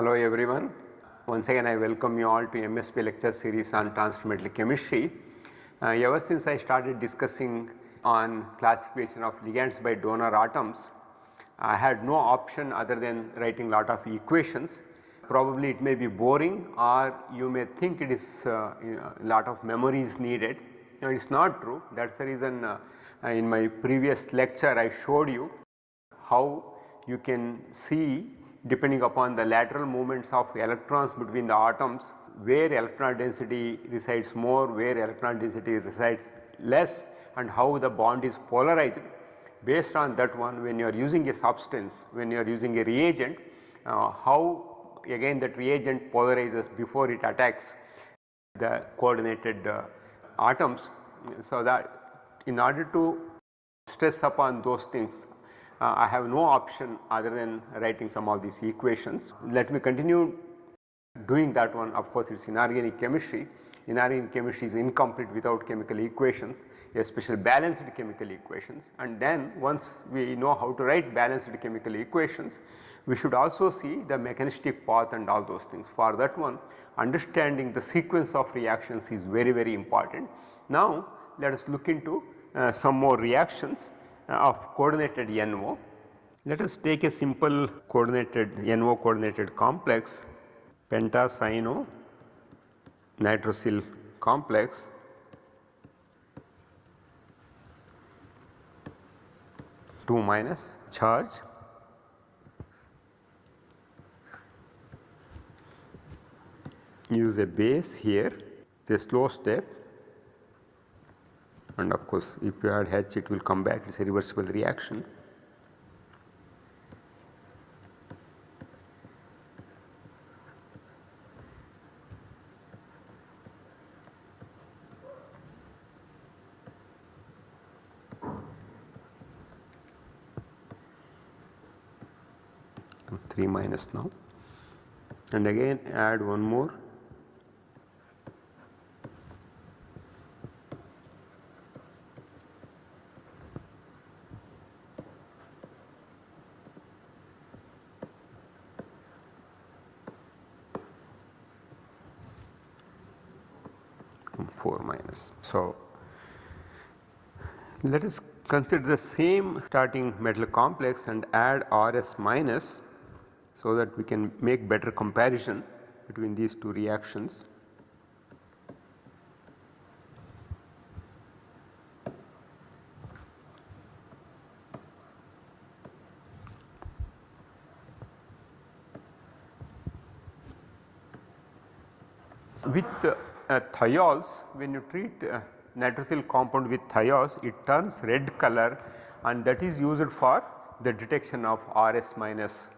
Hello everyone. Once again I welcome you all to MSP lecture series on transfer chemistry. Ever since I started discussing on classification of ligands by donor atoms, I had no option other than writing lot of equations. Probably it may be boring or you may think it is lot of memory is needed. No, it is not true. That is the reason in my previous lecture I showed you how you can see, depending upon the lateral movements of electrons between the atoms, where electron density resides more, where electron density resides less, and how the bond is polarized. Based on that one, when you are using a substance, when you are using a reagent, how again that reagent polarizes before it attacks the coordinated atoms. So that in order to stress upon those things, I have no option other than writing some of these equations. Let me continue doing that one. Of course, it is inorganic chemistry. Inorganic chemistry is incomplete without chemical equations, especially balanced chemical equations. And then once we know how to write balanced chemical equations, we should also see the mechanistic path and all those things. For that one, understanding the sequence of reactions is very important. Now let us look into some more reactions of coordinated NO. Let us take a simple coordinated NO coordinated complex, pentacyano nitrosyl complex, two minus charge, use a base here, it is a slow step, and of course if you add H it will come back, it is a reversible reaction. Three minus now, and again add one more. Four minus. So let us consider the same starting metal complex and add RS minus, so that we can make better comparison between these two reactions. With thiols, when you treat nitrosyl compound with thiols, it turns red color, and that is used for the detection of RS minus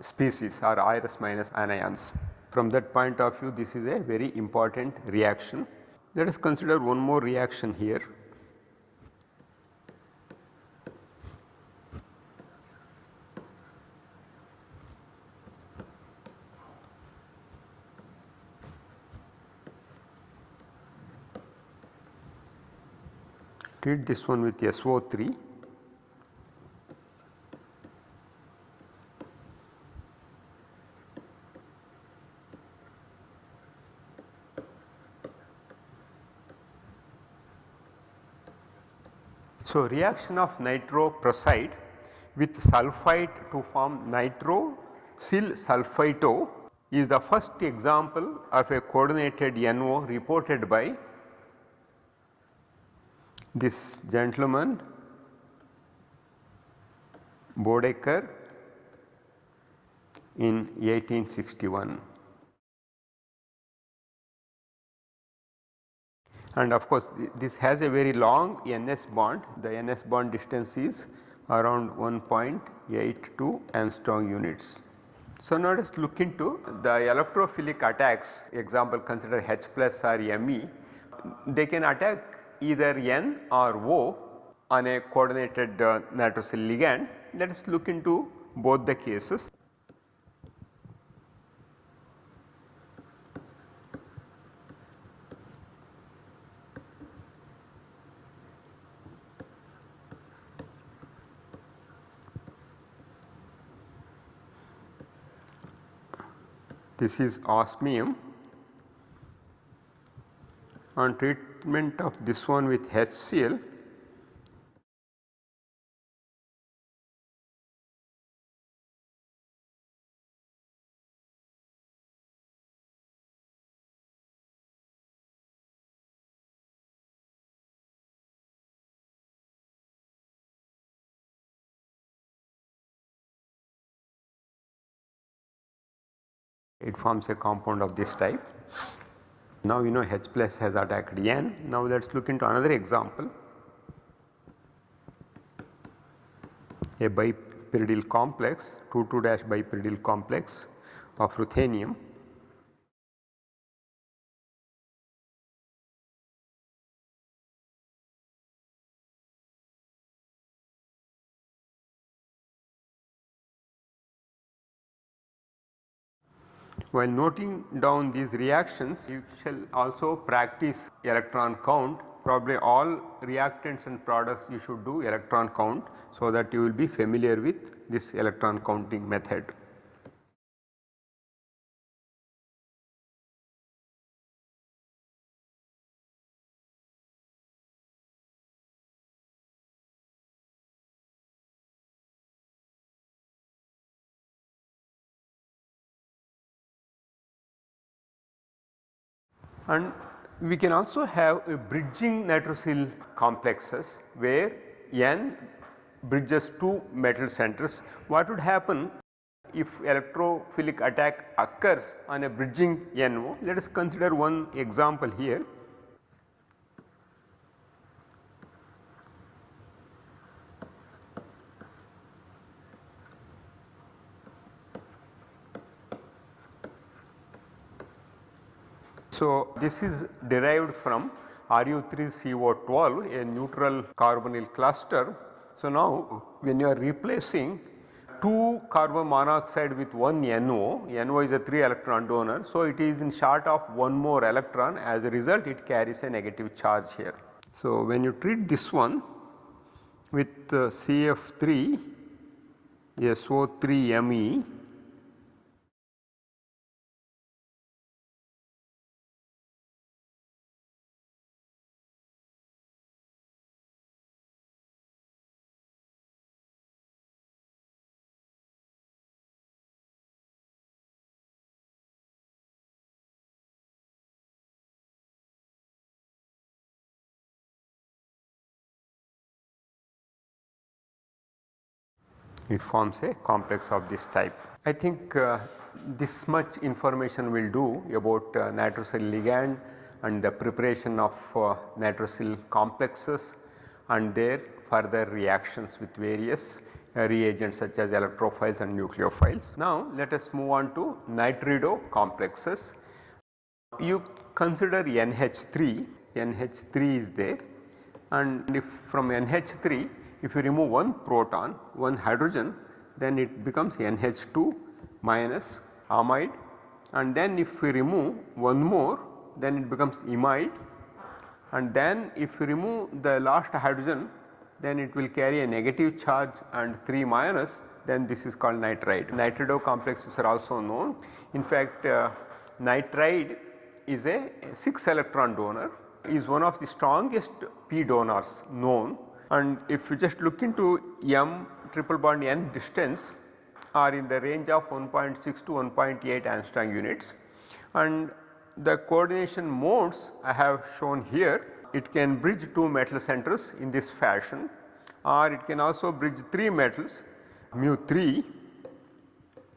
species or RS minus anions. From that point of view, this is a very important reaction. Let us consider one more reaction here. Treat this one with SO3. So reaction of nitroprusside with sulphite to form nitrosyl sulphyto is the first example of a coordinated NO reported by this gentleman Bodecker in 1861. And of course, this has a very long NS bond. The NS bond distance is around 1.82 Armstrong units. So now let us look into the electrophilic attacks. Example, consider H plus or Me. They can attack either N or O on a coordinated nitrosyl ligand. Let us look into both the cases. This is osmium. On treatment of this one with HCl, it forms a compound of this type. Now we know H plus has attacked N. Now let us look into another example, a bipyridyl complex, 2,2- bipyridyl complex of ruthenium. While noting down these reactions, you shall also practice electron count. Probably all reactants and products you should do electron count, so that you will be familiar with this electron counting method. And we can also have a bridging nitrosyl complexes where N bridges two metal centers. What would happen if electrophilic attack occurs on a bridging NO? Let us consider one example here. So, this is derived from Ru3CO12, a neutral carbonyl cluster. So, now when you are replacing 2 carbon monoxide with 1 NO, NO is a 3 electron donor. So, it is in short of 1 more electron, as a result it carries a negative charge here. So, when you treat this one with CF3 SO3Me, it forms a complex of this type. I think this much information will do about nitrosyl ligand and the preparation of nitrosyl complexes and their further reactions with various reagents such as electrophiles and nucleophiles. Now let us move on to nitrido complexes. You consider NH3, NH3 is there, and if from NH3 if you remove one proton, one hydrogen, then it becomes NH2 minus amide, and then if we remove one more, then it becomes imide, and then if you remove the last hydrogen, then it will carry a negative charge and 3 minus, then this is called nitride. Nitrido complexes are also known. In fact, nitride is a 6 electron donor, is one of the strongest p donors known. And if you just look into M triple bond N distance are in the range of 1.6 to 1.8 angstrom units, and the coordination modes I have shown here. It can bridge 2 metal centers in this fashion, or it can also bridge 3 metals mu3.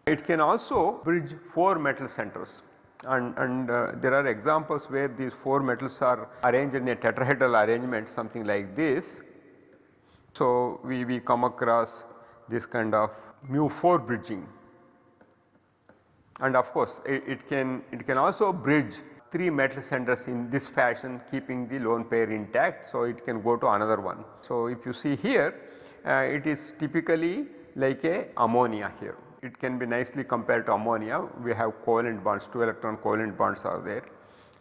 It can also bridge 4 metal centers, and there are examples where these 4 metals are arranged in a tetrahedral arrangement, something like this. So, we come across this kind of mu4 bridging, and of course, it can also bridge 3 metal centers in this fashion, keeping the lone pair intact. So, it can go to another one. So, if you see here, it is typically like a ammonia here. It can be nicely compared to ammonia. We have covalent bonds, 2 electron covalent bonds are there,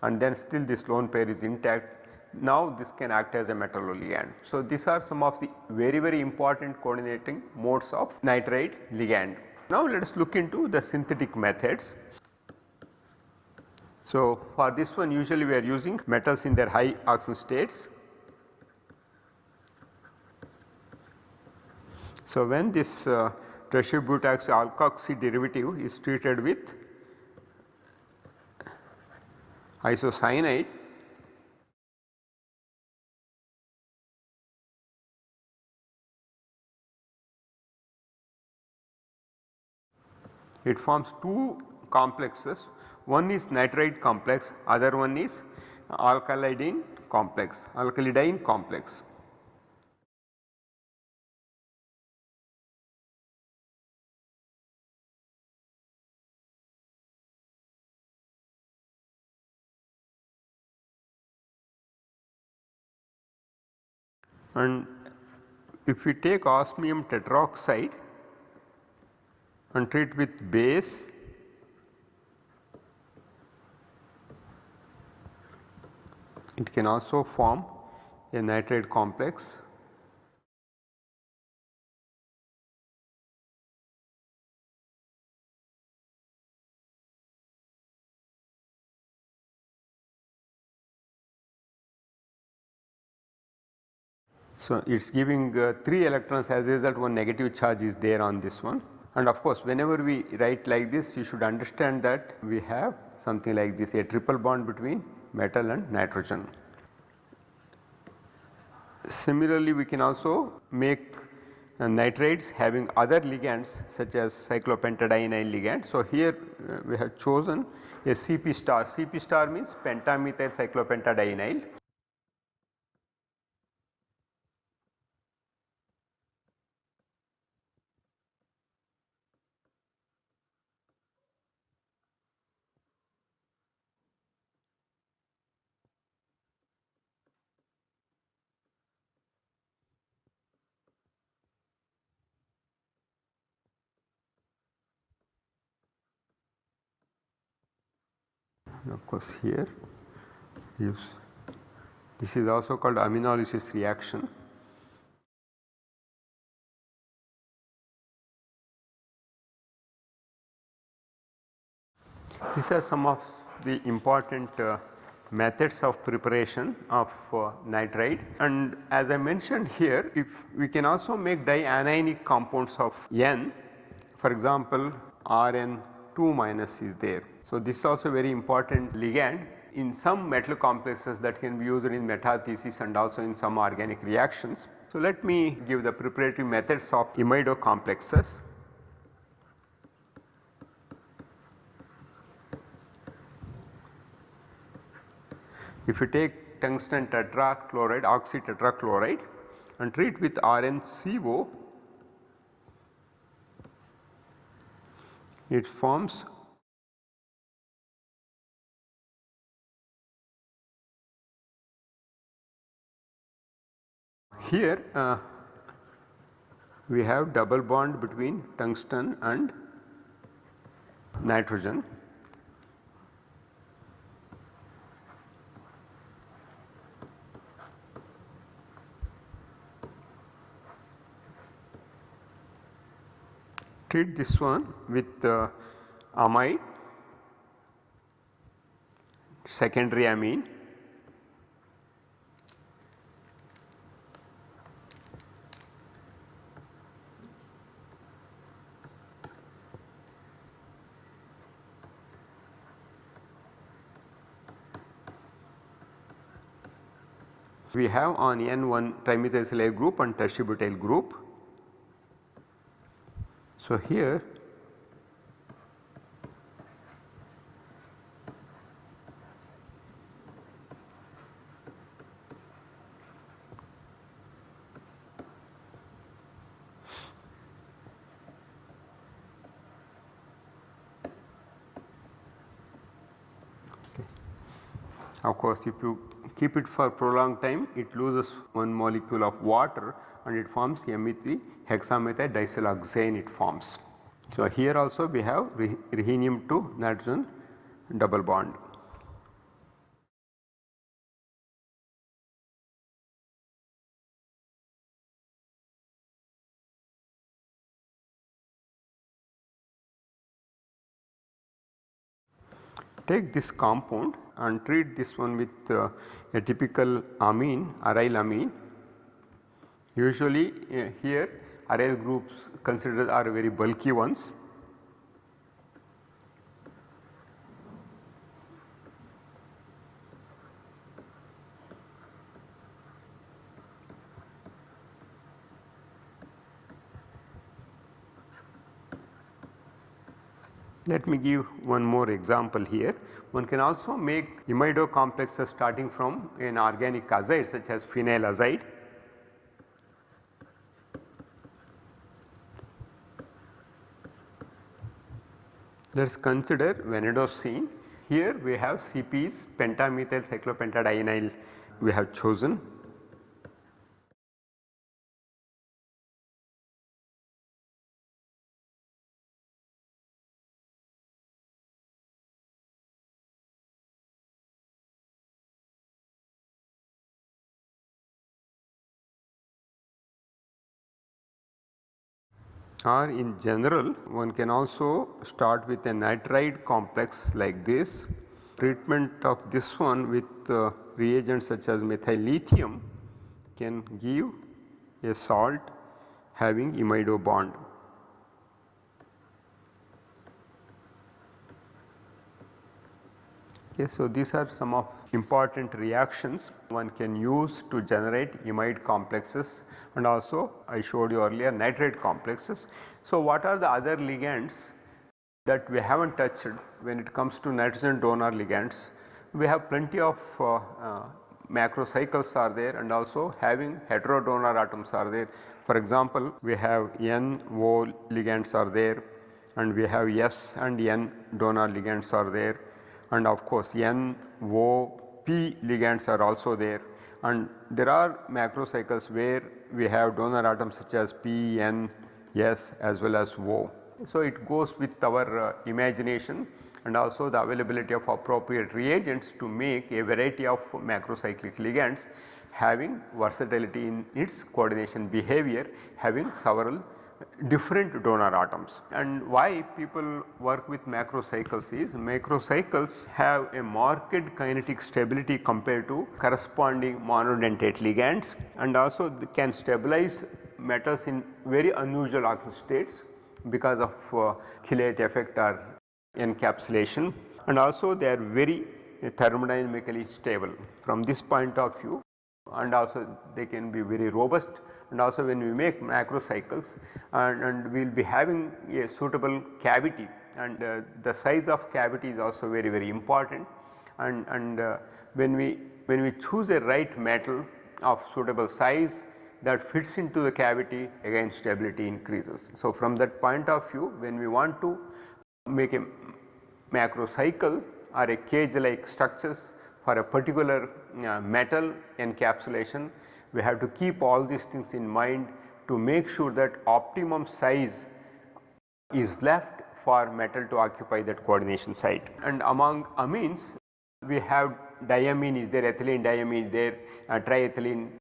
and then still this lone pair is intact. Now this can act as a metalloligand. So these are some of the very important coordinating modes of nitride ligand. Now let us look into the synthetic methods. So, for this one usually we are using metals in their high oxidation states. So, when this tertiary butyroxy alkoxy derivative is treated with isocyanide, it forms two complexes. One is nitride complex, other one is alkylidine complex, alkylidine complex. And if we take osmium tetroxide and treat with base, it can also form a nitride complex. So, it is giving 3 electrons, as a result one negative charge is there on this one. And of course, whenever we write like this, you should understand that we have something like this, a triple bond between metal and nitrogen. Similarly, we can also make nitrides having other ligands such as cyclopentadienyl ligand. So, here we have chosen a Cp star. Cp star means pentamethyl cyclopentadienyl. And of course, here this is also called aminolysis reaction. These are some of the important methods of preparation of nitride, and as I mentioned here, if we can also make dianionic compounds of N, for example Rn2 minus is there. So, this is also very important ligand in some metal complexes that can be used in metathesis and also in some organic reactions. So, let me give the preparatory methods of imido complexes. If you take tungsten tetrachloride, oxy tetrachloride and treat with RnCO, it forms here we have double bond between tungsten and nitrogen. Treat this one with amide, secondary amine, we have on N one trimethyl group and tertiary butyl group. So, here of course, if you keep it for prolonged time, it loses one molecule of water and it forms Me3 hexamethyl disiloxane it forms. So, here also we have rhenium to nitrogen double bond. take this compound and treat this one with a typical amine, aryl amine. Usually here aryl groups considered are very bulky ones. Let me give one more example here. One can also make imido complexes starting from an organic azide such as phenyl azide. Let us consider vanadocene. Here we have CPs, pentamethyl cyclopentadienyl we have chosen. Or in general one can also start with a nitride complex like this. Treatment of this one with reagents such as methyl lithium can give a salt having imido bond. Okay, so these are some of important reactions one can use to generate imide complexes, and also I showed you earlier nitride complexes. So, what are the other ligands that we have not touched when it comes to nitrogen donor ligands? We have plenty of macrocycles are there, and also having heterodonor atoms are there. For example, we have N-O ligands are there, and we have S and N donor ligands are there, and of course N-O-P ligands are also there, and there are macrocycles where we have donor atoms such as P, N, S as well as O. So, it goes with our imagination and also the availability of appropriate reagents to make a variety of macrocyclic ligands having versatility in its coordination behavior, having several different donor atoms. And why people work with macrocycles is macrocycles have a marked kinetic stability compared to corresponding monodentate ligands, and also they can stabilize metals in very unusual oxidation states because of chelate effect or encapsulation, and also they are very thermodynamically stable from this point of view, and also they can be very robust. And also when we make macrocycles and we will be having a suitable cavity, and the size of cavity is also very important, and when we choose a right metal of suitable size that fits into the cavity, again stability increases. So, from that point of view, when we want to make a macrocycle or a cage like structures for a particular metal encapsulation, we have to keep all these things in mind to make sure that optimum size is left for metal to occupy that coordination site. And among amines we have diamine is there, ethylene diamine is there, triethylene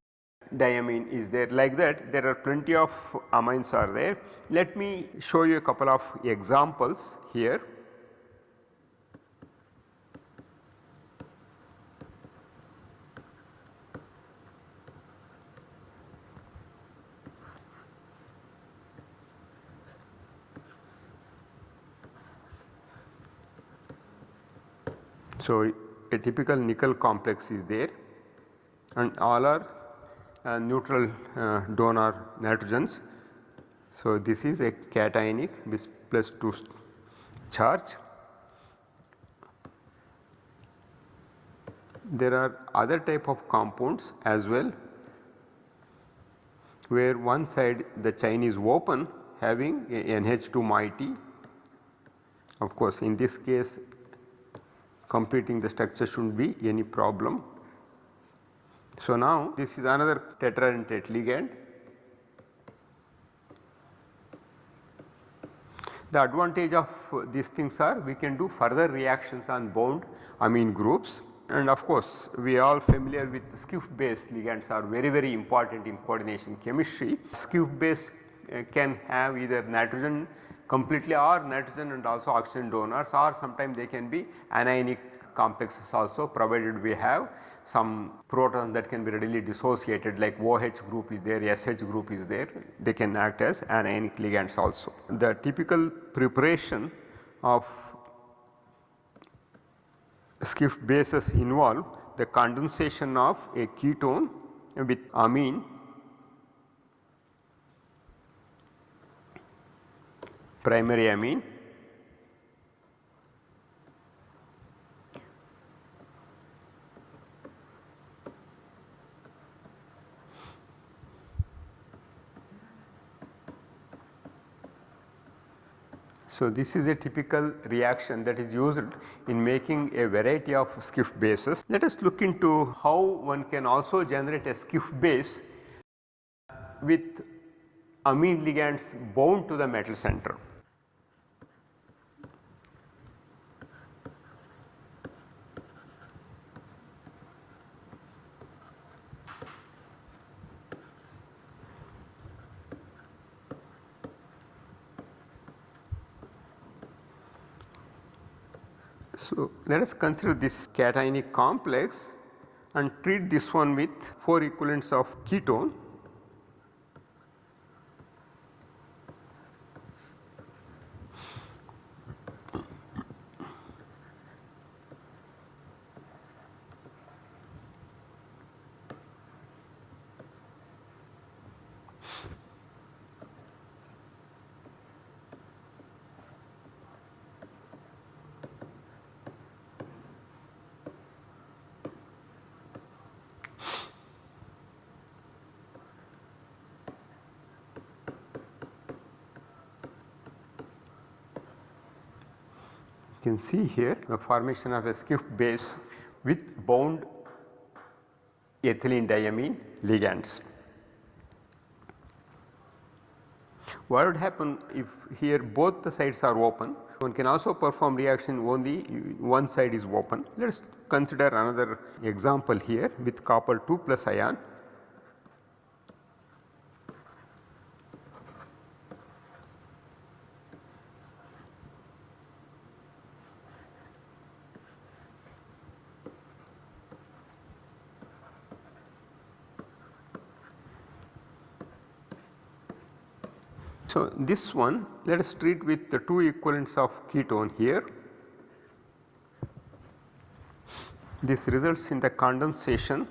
diamine is there, like that there are plenty of amines are there. Let me show you a couple of examples here. So, a typical nickel complex is there, and all are neutral donor nitrogens. So, this is a cationic with +2 charge. There are other type of compounds as well, where one side the chain is open having a NH2 moiety. Of course, in this case completing the structure should not be any problem. So, now this is another tetradentate ligand. The advantage of these things are we can do further reactions on bound amine groups, and of course, we are all familiar with SCIF based ligands are very important in coordination chemistry. SCIF base can have either nitrogen completely, or nitrogen and also oxygen donors, or sometimes they can be anionic complexes also, provided we have some protons that can be readily dissociated, like OH group is there, SH group is there, they can act as anionic ligands also. The typical preparation of Schiff bases involve the condensation of a ketone with amine, primary amine, so this is a typical reaction that is used in making a variety of Schiff bases. Let us look into how one can also generate a Schiff base with amine ligands bound to the metal center. So, let us consider this cationic complex and treat this one with 4 equivalents of ketone. You can see here the formation of a Schiff base with bound ethylene diamine ligands. What would happen if here both the sides are open? One can also perform reaction only one side is open. Let us consider another example here with copper 2 plus ion. So, this one let us treat with the 2 equivalents of ketone here. This results in the condensation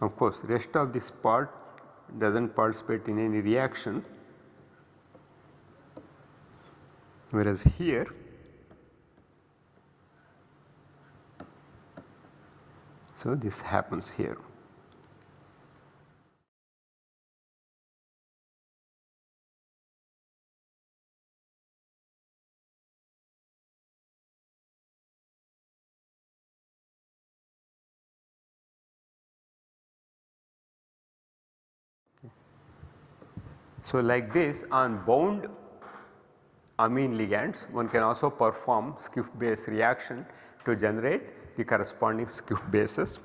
of course, rest of this part does not participate in any reaction, whereas here so this happens here. So, like this on bound amine ligands one can also perform Schiff base reaction to generate the corresponding Schiff bases.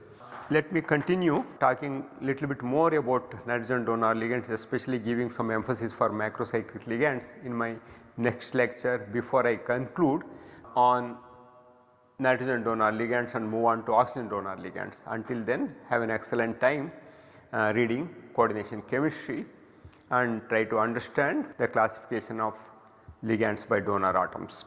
Let me continue talking little bit more about nitrogen donor ligands, especially giving some emphasis for macrocyclic ligands in my next lecture before I conclude on nitrogen donor ligands and move on to oxygen donor ligands. Until then, have an excellent time reading coordination chemistry and try to understand the classification of ligands by donor atoms.